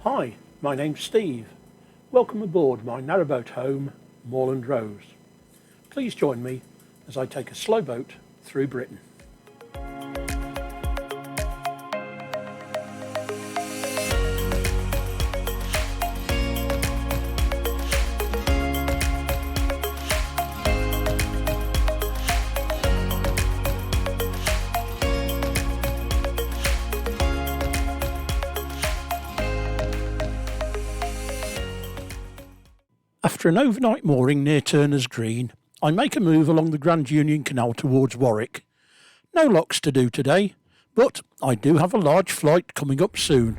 Hi, my name's Steve. Welcome aboard my narrowboat home, Moorland Rose. Please join me as I take a slow boat through Britain. After an overnight mooring near Turner's Green, I make a move along the Grand Union Canal towards Warwick. No locks to do today, but I do have a large flight coming up soon.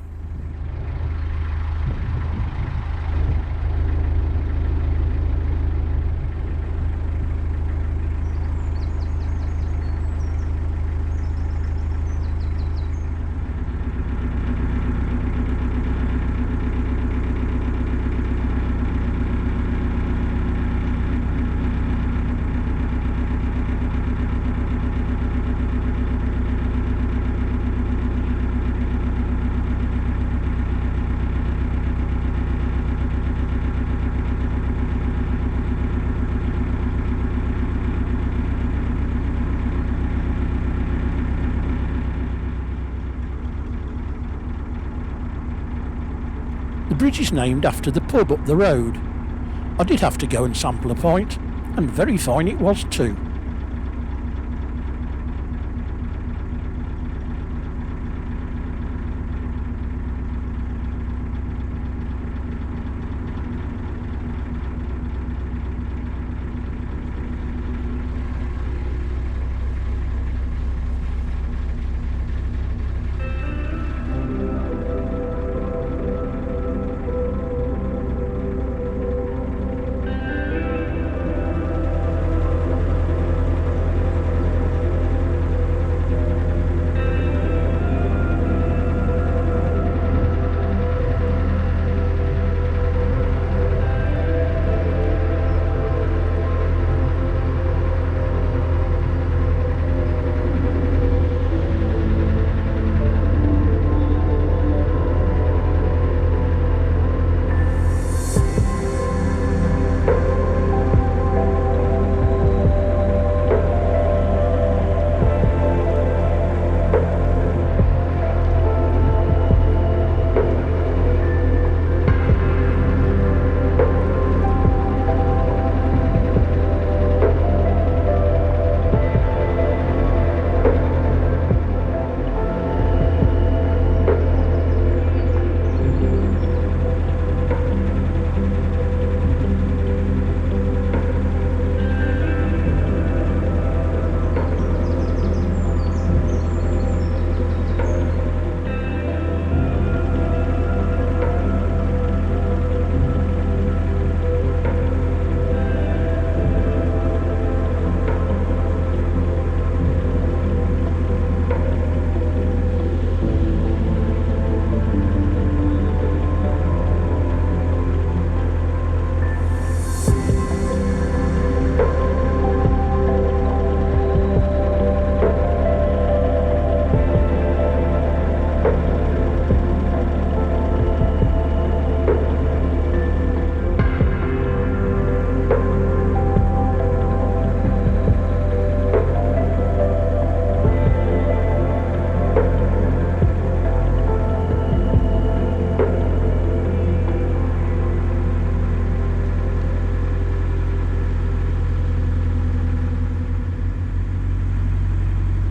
The bridge is named after the pub up the road. I did have to go and sample a pint, and very fine it was too.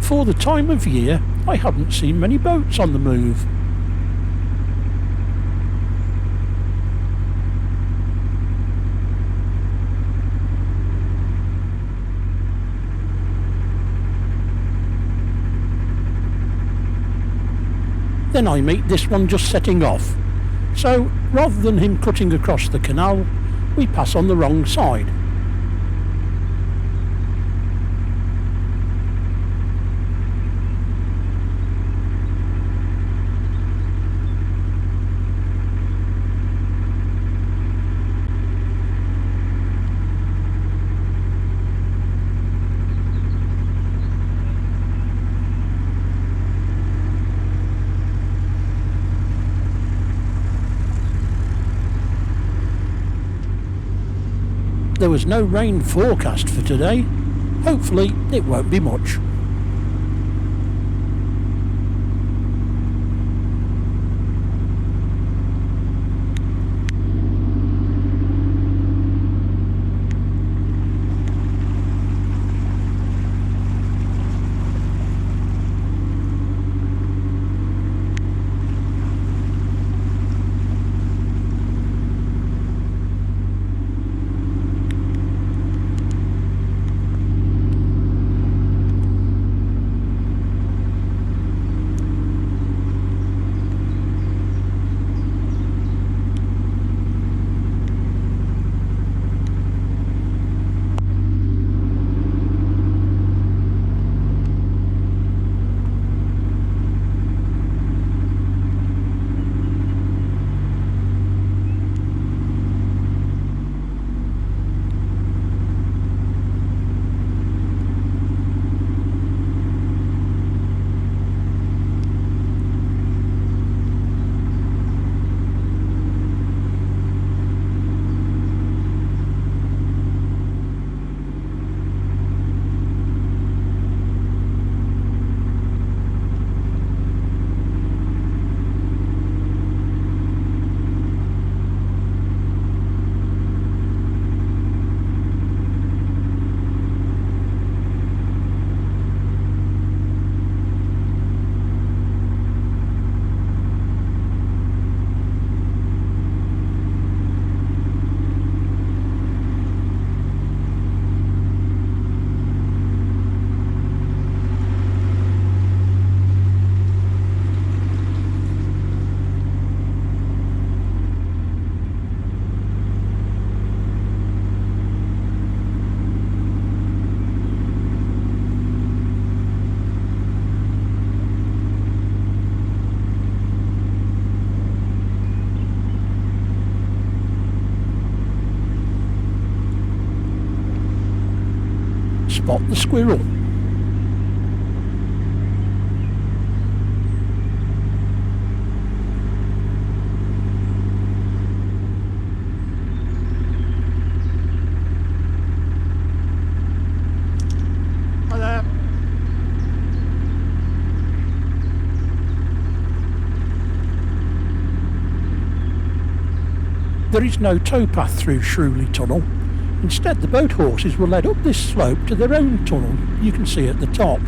For the time of year, I hadn't seen many boats on the move. Then I meet this one just setting off. So, rather than him cutting across the canal, we pass on the wrong side. There was no rain forecast for today. Hopefully it won't be much. Spot the squirrel. Hi there. There is no towpath through Shrewley Tunnel. Instead, the boat horses were led up this slope to their own tunnel you can see at the top.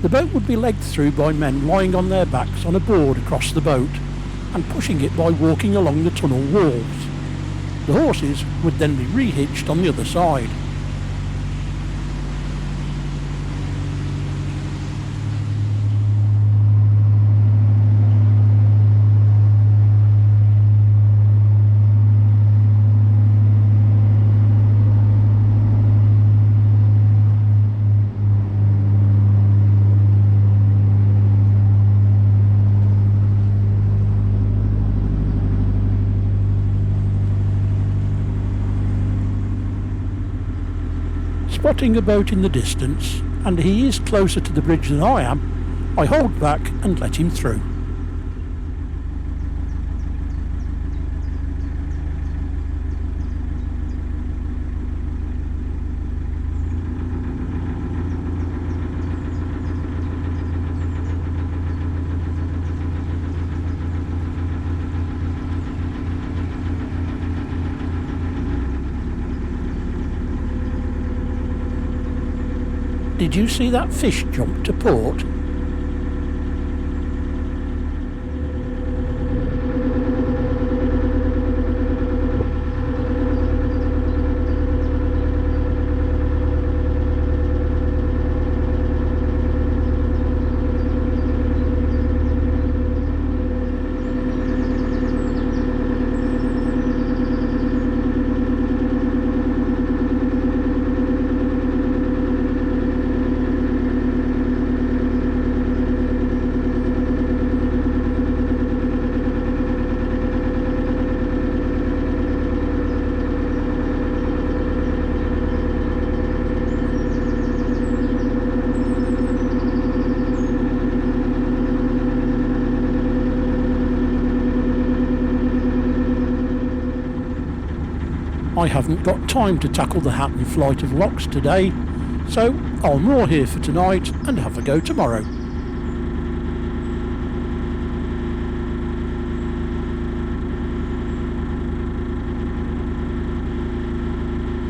The boat would be legged through by men lying on their backs on a board across the boat and pushing it by walking along the tunnel walls. The horses would then be rehitched on the other side. Spotting a boat in the distance, and he is closer to the bridge than I am, I hold back and let him through. Did you see that fish jump to port? I haven't got time to tackle the Hatton flight of locks today, so I'll moor here for tonight and have a go tomorrow.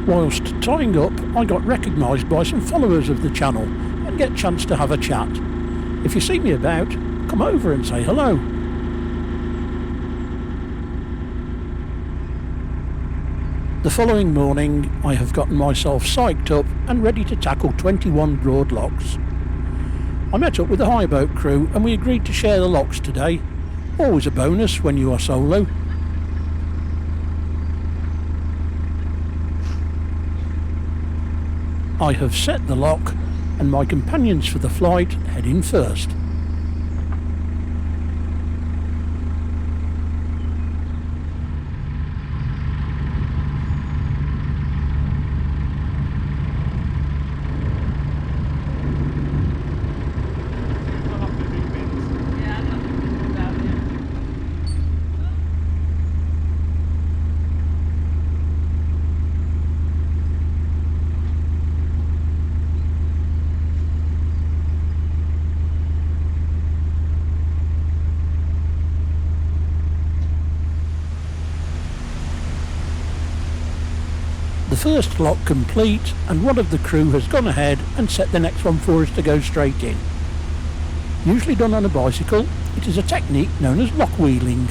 Whilst tying up, I got recognised by some followers of the channel and get a chance to have a chat. If you see me about, come over and say hello. The following morning, I have gotten myself psyched up and ready to tackle 21 broad locks. I met up with the high boat crew and we agreed to share the locks today. Always a bonus when you are solo. I have set the lock and my companions for the flight head in first. The first lock complete, and one of the crew has gone ahead and set the next one for us to go straight in. Usually done on a bicycle, it is a technique known as lock wheeling.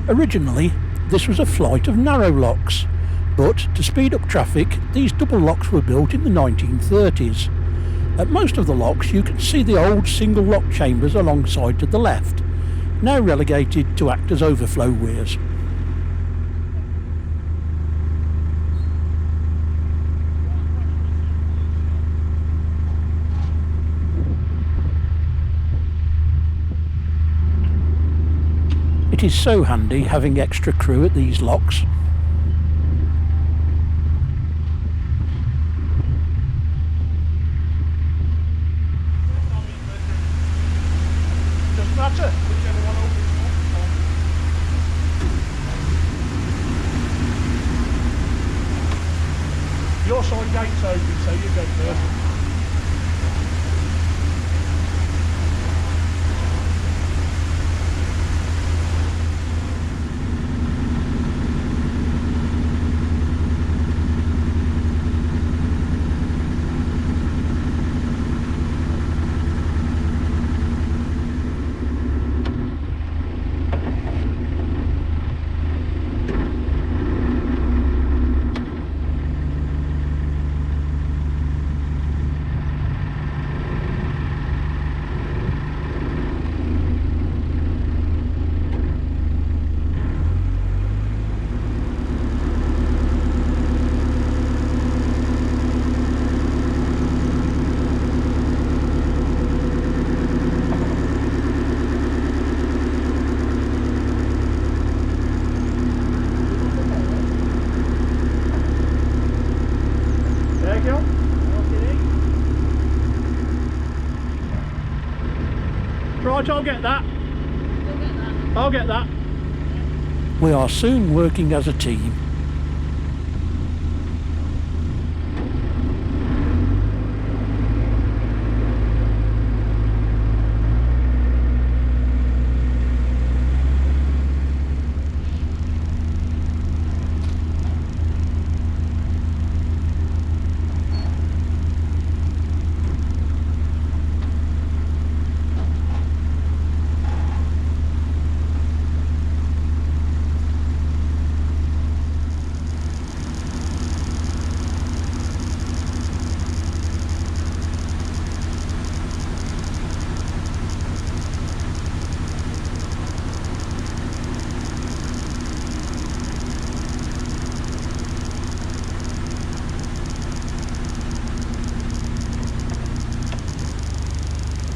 Originally, this was a flight of narrow locks, but to speed up traffic, these double locks were built in the 1930s. At most of the locks you can see the old single lock chambers alongside to the left, now relegated to act as overflow weirs. It is so handy having extra crew at these locks. Matter, whichever one opens. Your side gate's open, so you go first. Right, I'll get that. I'll get that. We are soon working as a team.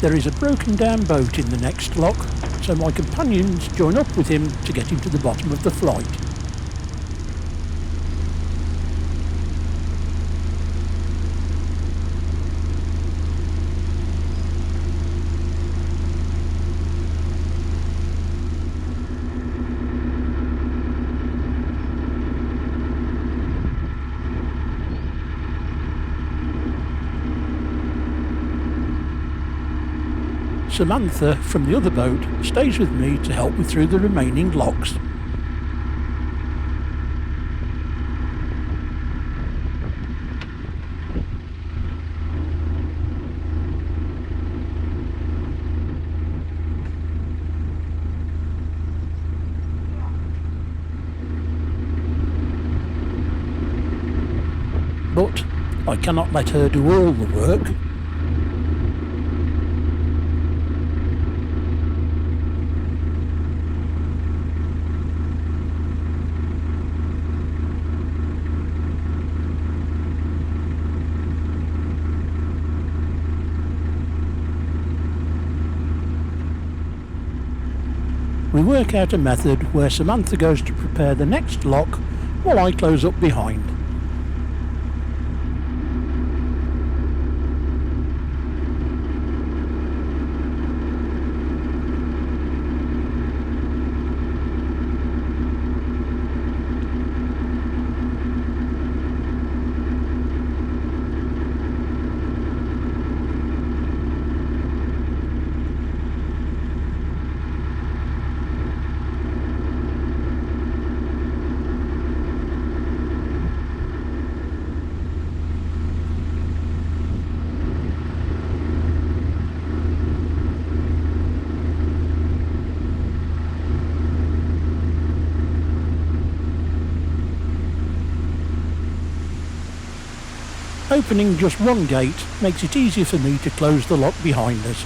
There is a broken down boat in the next lock, so my companions join up with him to get him to the bottom of the flight. Samantha from the other boat stays with me to help me through the remaining locks. But I cannot let her do all the work. We work out a method where Samantha goes to prepare the next lock while I close up behind. Opening just one gate makes it easier for me to close the lock behind us.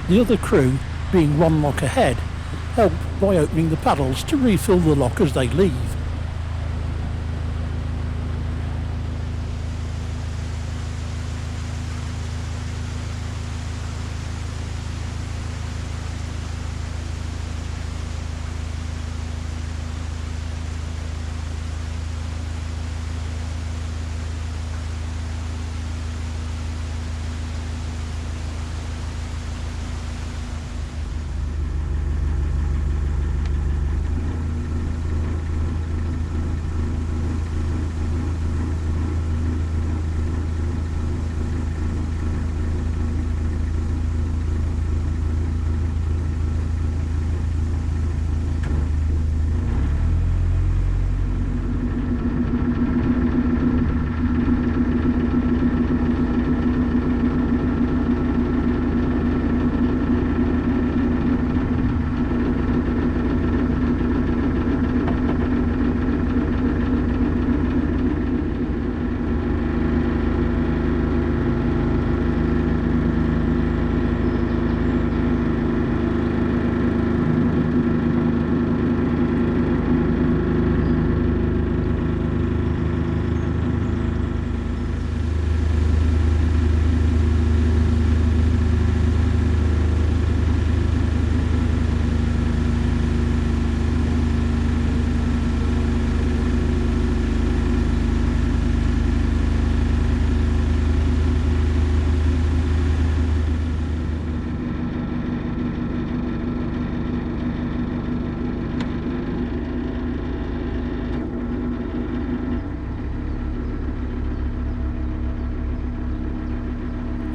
The other crew, being one lock ahead, help by opening the paddles to refill the lock as they leave.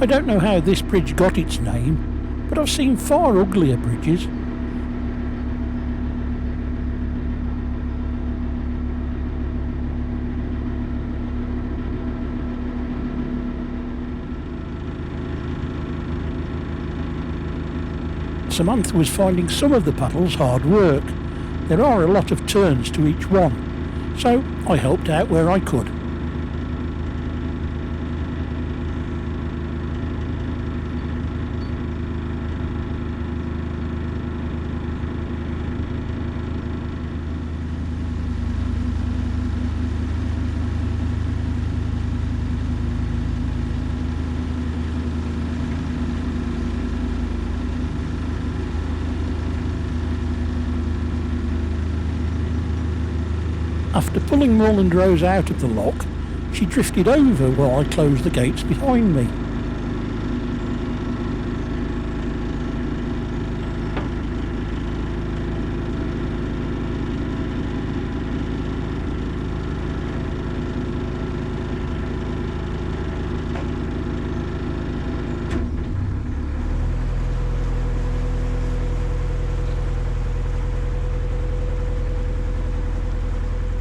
I don't know how this bridge got its name, but I've seen far uglier bridges. Samantha was finding some of the paddles hard work. There are a lot of turns to each one, so I helped out where I could. After pulling Moreland Rose out of the lock, she drifted over while I closed the gates behind me.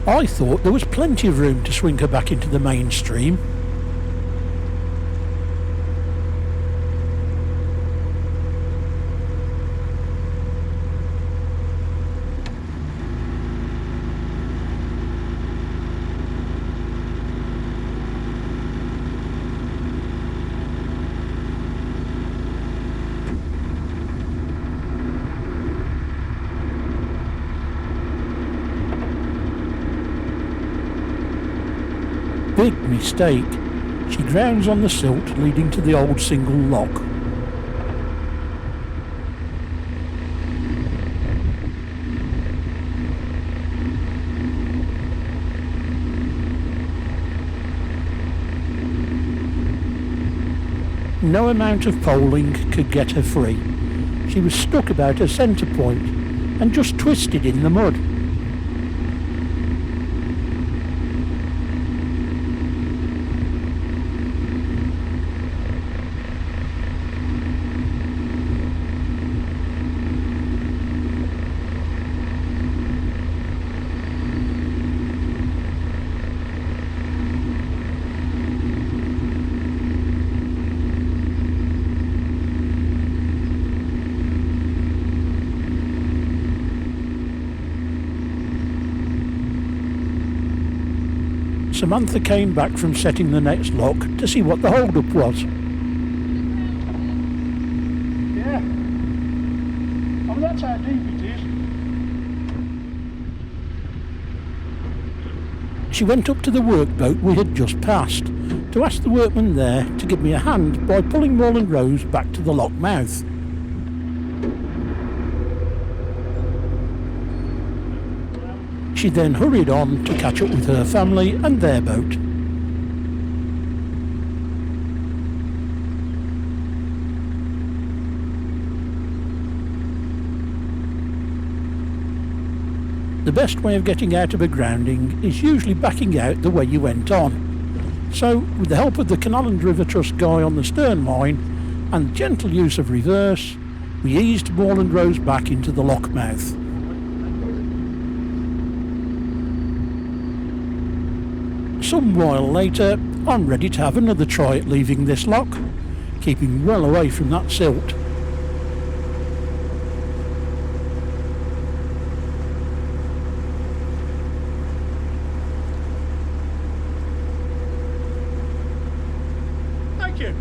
I thought there was plenty of room to swing her back into the mainstream. Big mistake. She grounds on the silt leading to the old single lock. No amount of poling could get her free. She was stuck about her centre point and just twisted in the mud. Samantha came back from setting the next lock to see what the hold-up was. Yeah. I mean, that's how deep it is. She went up to the workboat we had just passed to ask the workman there to give me a hand by pulling Moreland Rose back to the lock mouth. She then hurried on to catch up with her family and their boat. The best way of getting out of a grounding is usually backing out the way you went on. So, with the help of the Canal and River Trust guy on the stern line and gentle use of reverse, we eased Moreland Rose back into the lock mouth. Some while later, I'm ready to have another try at leaving this lock, keeping well away from that silt. Thank you.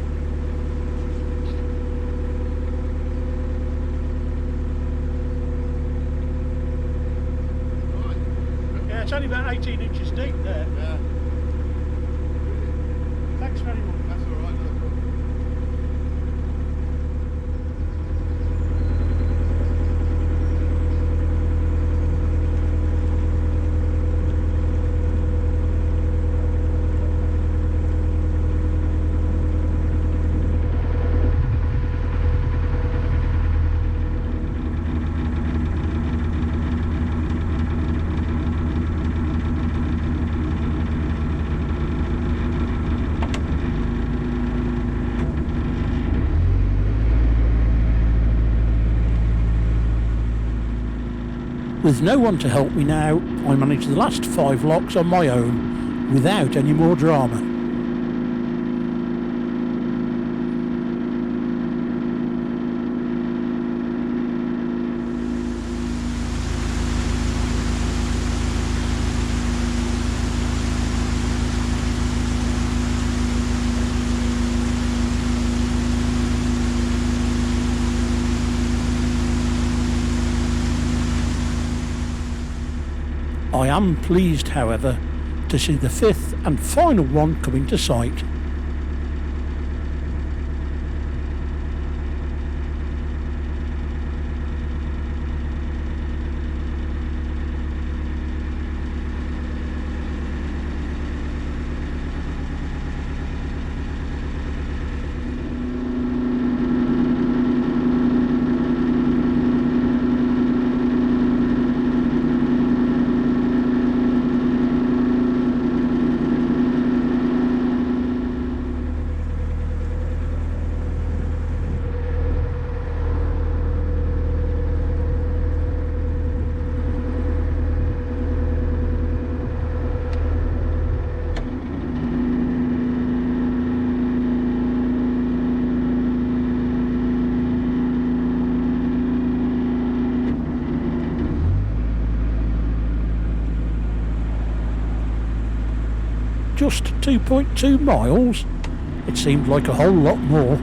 Yeah, it's only about 18 inches deep there. Yeah. Thanks very much. That's all right. No problem. With no one to help me now, I managed the last 5 locks on my own without any more drama. I am pleased, however, to see the 5th and final one coming to sight. Just 2.2 miles? It seemed like a whole lot more.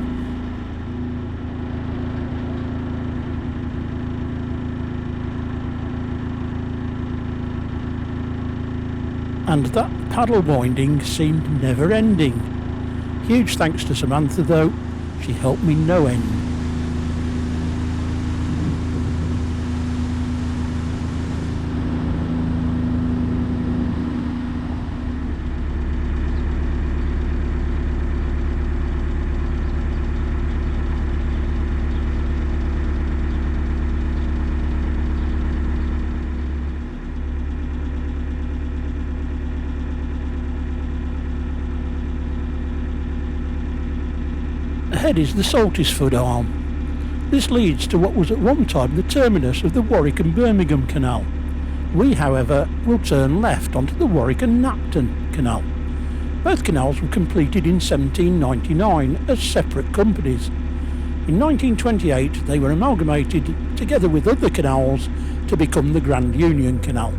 And that paddle winding seemed never ending. Huge thanks to Samantha though, she helped me no end. Ahead is the Saltisford Arm. This leads to what was at one time the terminus of the Warwick and Birmingham Canal. We, however, will turn left onto the Warwick and Knapton Canal. Both canals were completed in 1799 as separate companies. In 1928 they were amalgamated together with other canals to become the Grand Union Canal.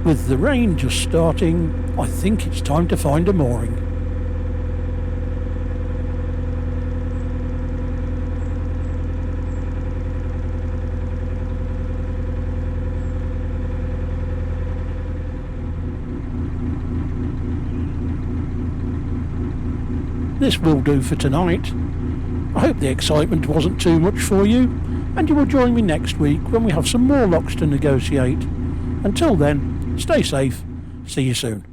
With the rain just starting, I think it's time to find a mooring. This will do for tonight. I hope the excitement wasn't too much for you, and you will join me next week when we have some more locks to negotiate. Until then, stay safe. See you soon.